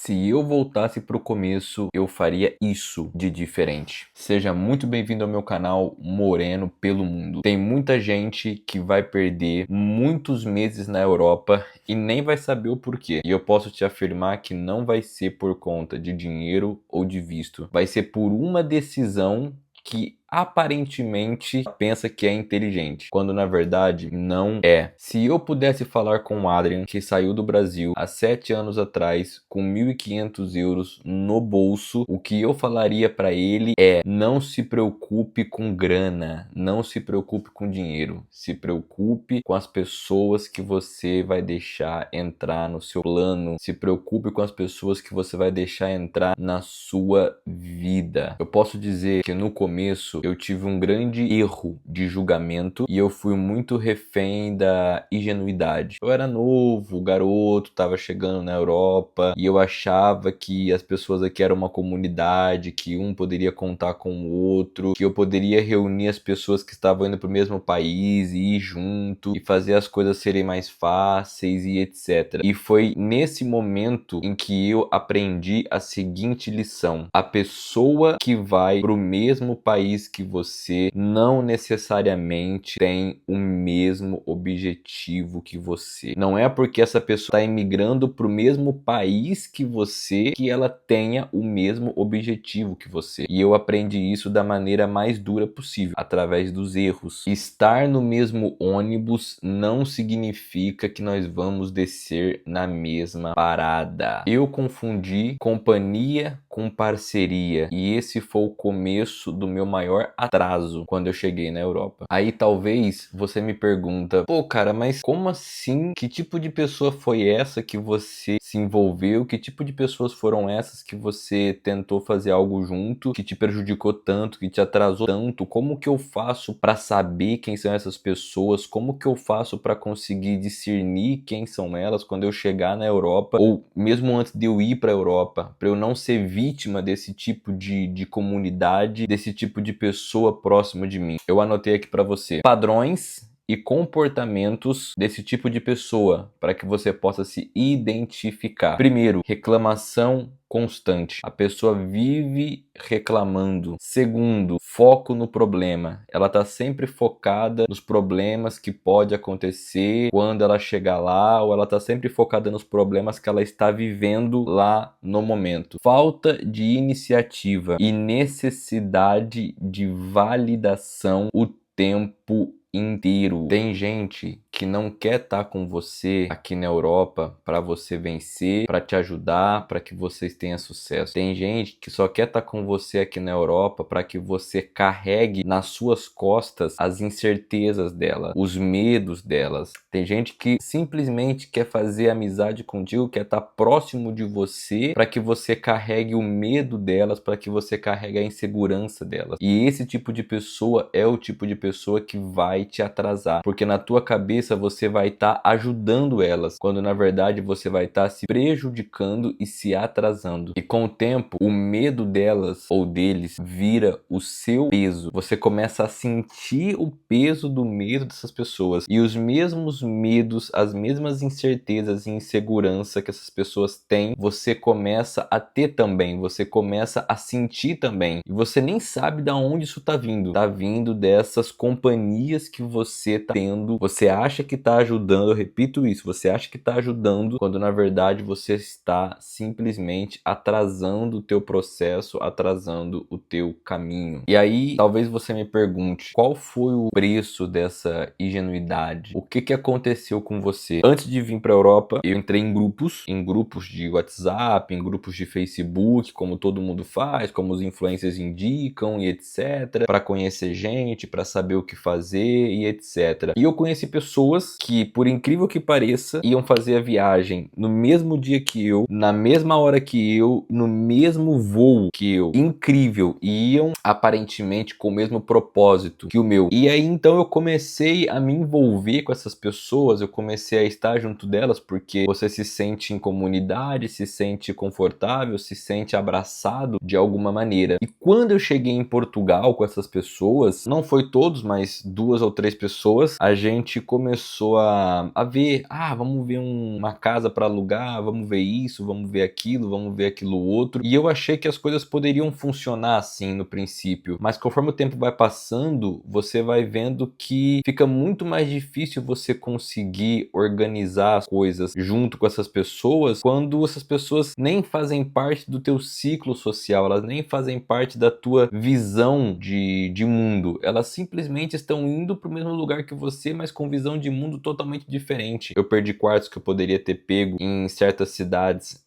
Se eu voltasse para o começo, eu faria isso de diferente. Seja muito bem-vindo ao meu canal Moreno pelo Mundo. Tem muita gente que vai perder muitos meses na Europa e nem vai saber o porquê. E eu posso te afirmar que não vai ser por conta de dinheiro ou de visto. Vai ser por uma decisão que aparentemente pensa que é inteligente, quando na verdade não é. Se eu pudesse falar com o Adrian, que saiu do Brasil há 7 anos atrás com 1.500 euros no bolso, o que eu falaria para ele é: não se preocupe com grana, não se preocupe com dinheiro, se preocupe com as pessoas que você vai deixar entrar no seu plano, se preocupe com as pessoas que você vai deixar entrar na sua vida. Eu posso dizer que no começo eu tive um grande erro de julgamento e eu fui muito refém da ingenuidade. Eu era novo, garoto, estava chegando na Europa e eu achava que as pessoas aqui eram uma comunidade, que um poderia contar com o outro, que eu poderia reunir as pessoas que estavam indo para o mesmo país e ir junto e fazer as coisas serem mais fáceis e etc. E foi nesse momento em que eu aprendi a seguinte lição: a pessoa que vai para o mesmo país que você não necessariamente tem o mesmo objetivo que você. Não é porque essa pessoa está imigrando para o mesmo país que você que ela tenha o mesmo objetivo que você. E eu aprendi isso da maneira mais dura possível, através dos erros. Estar no mesmo ônibus não significa que nós vamos descer na mesma parada. Eu confundi companhia com parceria e esse foi o começo do meu maior atraso quando eu cheguei na Europa. Aí talvez você me pergunta: pô, cara, mas como assim? Que tipo de pessoa foi essa que você se envolveu? Que tipo de pessoas foram essas que você tentou fazer algo junto, que te prejudicou tanto, que te atrasou tanto? Como que eu faço para saber quem são essas pessoas? Como que eu faço para conseguir discernir quem são elas quando eu chegar na Europa, ou mesmo antes de eu ir para a Europa, para eu não ser vítima desse tipo de comunidade, desse tipo de pessoa próxima de mim? Eu anotei aqui para você padrões e comportamentos desse tipo de pessoa para que você possa se identificar. Primeiro, reclamação constante. A pessoa vive reclamando. Segundo, foco no problema. Ela está sempre focada nos problemas que pode acontecer quando ela chegar lá, ou ela está sempre focada nos problemas que ela está vivendo lá no momento. Falta de iniciativa e necessidade de validação o tempo inteiro. Tem gente que não quer estar com você aqui na Europa para você vencer, para te ajudar, para que vocês tenham sucesso. Tem gente que só quer estar com você aqui na Europa para que você carregue nas suas costas as incertezas dela, os medos delas. Tem gente que simplesmente quer fazer amizade contigo, quer estar próximo de você para que você carregue o medo delas, para que você carregue a insegurança delas. E esse tipo de pessoa é o tipo de pessoa que vai te atrasar, porque na tua cabeça você vai estar ajudando elas, quando na verdade você vai estar se prejudicando e se atrasando. E com o tempo, o medo delas ou deles vira o seu peso. Você começa a sentir o peso do medo dessas pessoas, e os mesmos medos, as mesmas incertezas e insegurança que essas pessoas têm, você começa a ter também, você começa a sentir também, e você nem sabe de onde isso tá vindo. Tá vindo dessas companhias que você tá tendo. Você acha que tá ajudando, eu repito isso, você acha que tá ajudando, quando na verdade você está simplesmente atrasando o teu processo, atrasando o teu caminho. E aí, talvez você me pergunte: qual foi o preço dessa ingenuidade? O que aconteceu com você? Antes de vir para a Europa, eu entrei em grupos de WhatsApp, em grupos de Facebook, como todo mundo faz, como os influencers indicam e etc, para conhecer gente, para saber o que fazer e etc. E eu conheci pessoas que, por incrível que pareça, iam fazer a viagem no mesmo dia que eu, na mesma hora que eu, no mesmo voo que eu. Incrível! E iam aparentemente com o mesmo propósito que o meu. E aí então eu comecei a me envolver com essas pessoas, eu comecei a estar junto delas, porque você se sente em comunidade, se sente confortável, se sente abraçado de alguma maneira. E quando eu cheguei em Portugal com essas pessoas, não foi todos, mas 2 ou 3 pessoas, a gente começou a ver, vamos ver uma casa para alugar, vamos ver isso, vamos ver aquilo outro. E eu achei que as coisas poderiam funcionar assim no princípio, mas conforme o tempo vai passando, você vai vendo que fica muito mais difícil você conseguir organizar as coisas junto com essas pessoas, quando essas pessoas nem fazem parte do teu ciclo social, elas nem fazem parte da tua visão de mundo, elas simplesmente estão indo para o mesmo lugar que você, mas com visão de mundo totalmente diferente. Eu perdi quartos que eu poderia ter pego em certas cidades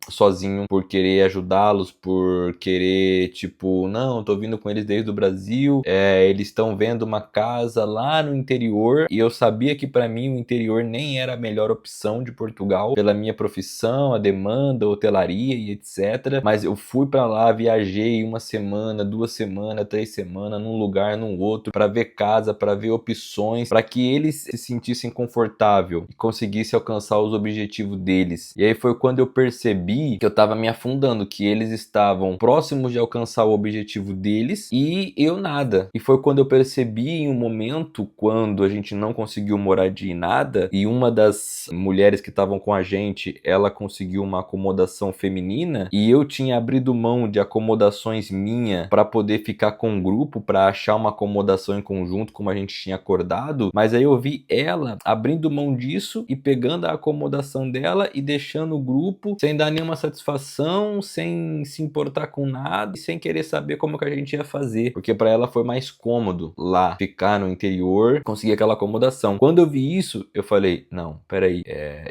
sozinho, por querer ajudá-los, por querer, tipo, não, tô vindo com eles desde o Brasil, eles estão vendo uma casa lá no interior, e eu sabia que para mim o interior nem era a melhor opção de Portugal, pela minha profissão, a demanda, hotelaria e etc. Mas eu fui para lá, viajei 1 semana, 2 semanas, 3 semanas, num lugar, num outro, para ver casa, para ver opções, para que eles se sentissem confortável e conseguissem alcançar os objetivos deles. E aí foi quando eu percebi que eu tava me afundando, que eles estavam próximos de alcançar o objetivo deles e eu nada. E foi quando eu percebi em um momento, quando a gente não conseguiu moradia e nada, e uma das mulheres que estavam com a gente, ela conseguiu uma acomodação feminina, e eu tinha abrido mão de acomodações minha para poder ficar com um grupo, para achar uma acomodação em conjunto, como a gente tinha acordado. Mas aí eu vi ela abrindo mão disso e pegando a acomodação dela e deixando o grupo sem dar nenhuma satisfação, sem se importar com nada e sem querer saber como que a gente ia fazer, porque para ela foi mais cômodo lá ficar no interior, conseguir aquela acomodação. Quando eu vi isso, eu falei, não, peraí,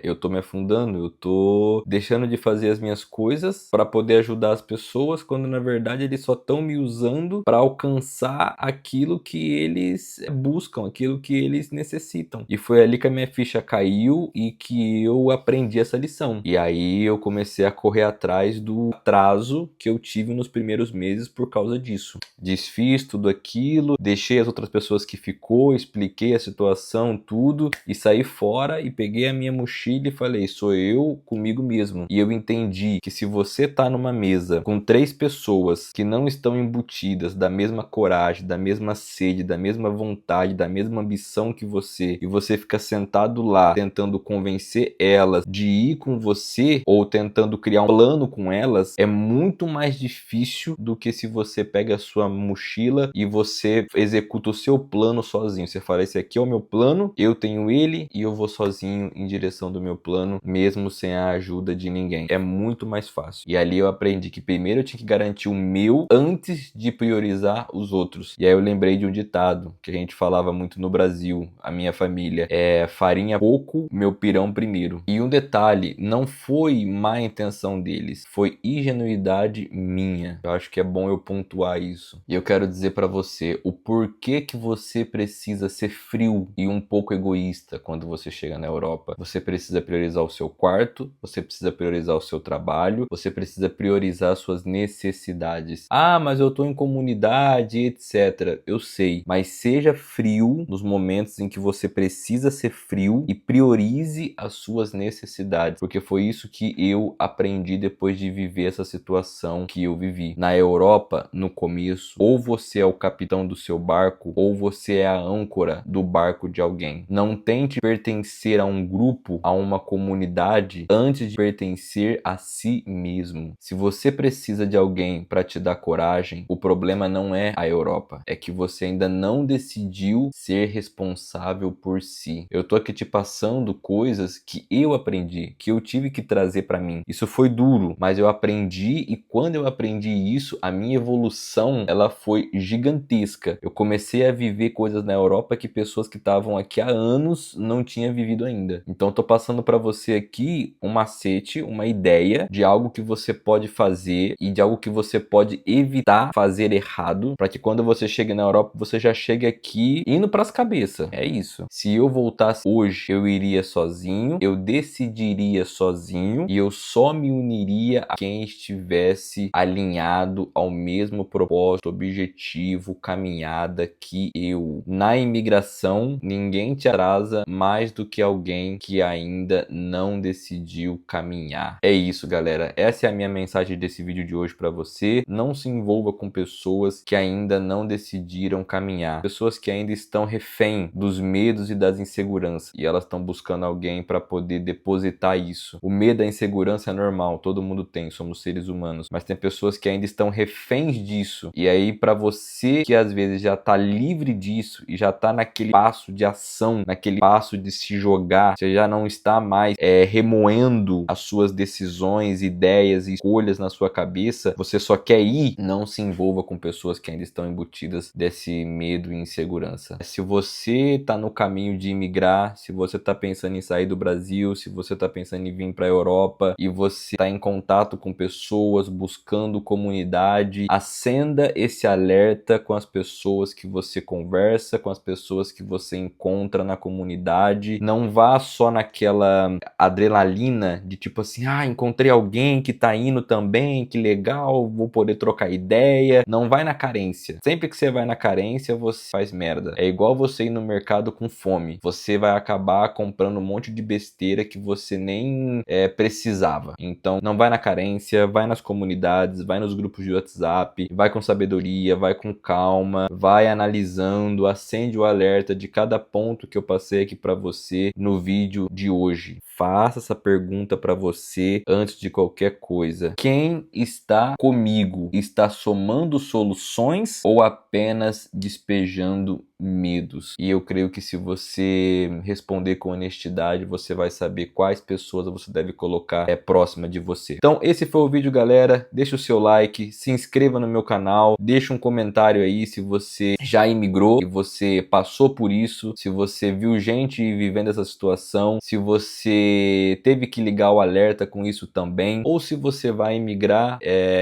eu tô me afundando, eu tô deixando de fazer as minhas coisas para poder ajudar as pessoas, quando na verdade eles só estão me usando para alcançar aquilo que eles buscam, aquilo que eles necessitam. E foi ali que a minha ficha caiu e que eu aprendi essa lição. E aí eu comecei a correr atrás do atraso que eu tive nos primeiros meses por causa disso. Desfiz tudo aquilo, deixei as outras pessoas que ficou, expliquei a situação, tudo, e saí fora e peguei a minha mochila e falei, sou eu comigo mesmo. E eu entendi que se você tá numa mesa com 3 pessoas que não estão embutidas da mesma coragem, da mesma sede, da mesma vontade, da mesma ambição que você, e você fica sentado lá tentando convencer elas de ir com você ou tentando criar um plano com elas, é muito mais difícil do que se você pega a sua mochila e você executa o seu plano sozinho. Você fala, esse aqui é o meu plano, eu tenho ele e eu vou sozinho em direção do meu plano, mesmo sem a ajuda de ninguém. É muito mais fácil. E ali eu aprendi que primeiro eu tinha que garantir o meu antes de priorizar os outros. E aí eu lembrei de um ditado que a gente falava muito no Brasil, a minha família, farinha pouco, meu pirão primeiro. E um detalhe, não foi má intenção deles, foi ingenuidade minha. Eu acho que é bom eu pontuar isso. E eu quero dizer pra você o porquê que você precisa ser frio e um pouco egoísta quando você chega na Europa. Você precisa priorizar o seu quarto, você precisa priorizar o seu trabalho, você precisa priorizar suas necessidades. Mas eu tô em comunidade, etc. Eu sei, mas seja frio nos momentos em que você precisa ser frio e priorize as suas necessidades, porque foi isso que eu aprendi depois de viver essa situação que eu vivi. Na Europa, no começo, ou você é o capitão do seu barco, ou você é a âncora do barco de alguém. Não tente pertencer a um grupo, a uma comunidade, antes de pertencer a si mesmo. Se você precisa de alguém para te dar coragem, o problema não é a Europa, é que você ainda não decidiu ser responsável por si. Eu tô aqui te passando coisas que eu aprendi, que eu tive que trazer para mim. Isso foi duro, mas eu aprendi, e quando eu aprendi isso, a minha evolução, ela foi gigantesca. Eu comecei a viver coisas na Europa que pessoas que estavam aqui há anos não tinham vivido ainda. Então eu tô passando para você aqui um macete, uma ideia de algo que você pode fazer e de algo que você pode evitar fazer errado, para que quando você chegue na Europa, você já chegue aqui indo pras cabeças. É isso. Se eu voltasse hoje, eu iria sozinho, eu decidiria sozinho e eu só me uniria a quem estivesse alinhado ao mesmo propósito, objetivo, caminhada que eu. Na imigração, ninguém te atrasa mais do que alguém que ainda não decidiu caminhar. É isso, galera. Essa é a minha mensagem desse vídeo de hoje para você. Não se envolva com pessoas que ainda não decidiram caminhar. Pessoas que ainda estão refém dos medos e das inseguranças, e elas estão buscando alguém para poder depositar isso. O medo, a insegurança é normal, todo mundo tem, somos seres humanos, mas tem pessoas que ainda estão reféns disso. E aí, para você que às vezes já tá livre disso e já tá naquele passo de ação, naquele passo de se jogar, você já não está mais remoendo as suas decisões, ideias e escolhas na sua cabeça, você só quer ir, não se envolva com pessoas que ainda estão embutidas desse medo e insegurança. Se você está no caminho de imigrar, se você está pensando em sair do Brasil, se você está pensando em vir para a Europa e você está em contato com pessoas, buscando comunidade, acenda esse alerta com as pessoas que você conversa, com as pessoas que você encontra na comunidade. Não vá só naquela adrenalina de tipo assim, encontrei alguém que tá indo também, que legal, vou poder trocar ideia. Não vai na carência. Sempre que você vai na carência, você faz merda. É igual você ir no mercado com fome. Você vai acabar comprando um monte de besteira que você nem precisava. Então, não vai na carência, vai nas comunidades, vai nos grupos de WhatsApp, vai com sabedoria, vai com calma, vai analisando, acende o alerta de cada ponto que eu passei aqui para você no vídeo de hoje. Faça essa pergunta para você antes de qualquer coisa. Quem está comigo? Está somando soluções ou apenas despejando medos? E eu creio que se você responder com honestidade, você vai saber quais pessoas você deve colocar próxima de você. Então, esse foi o vídeo, galera. Deixa o seu like, se inscreva no meu canal, deixa um comentário aí se você já imigrou e você passou por isso, se você viu gente vivendo essa situação, se você teve que ligar o alerta com isso também, ou se você vai imigrar,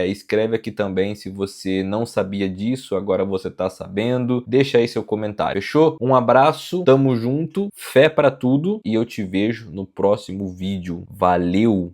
escreve aqui também se você não sabia disso, agora você tá sabendo. Deixa aí seu comentário, fechou? Um abraço, tamo junto, fé pra tudo e eu te vejo no próximo vídeo. Valeu!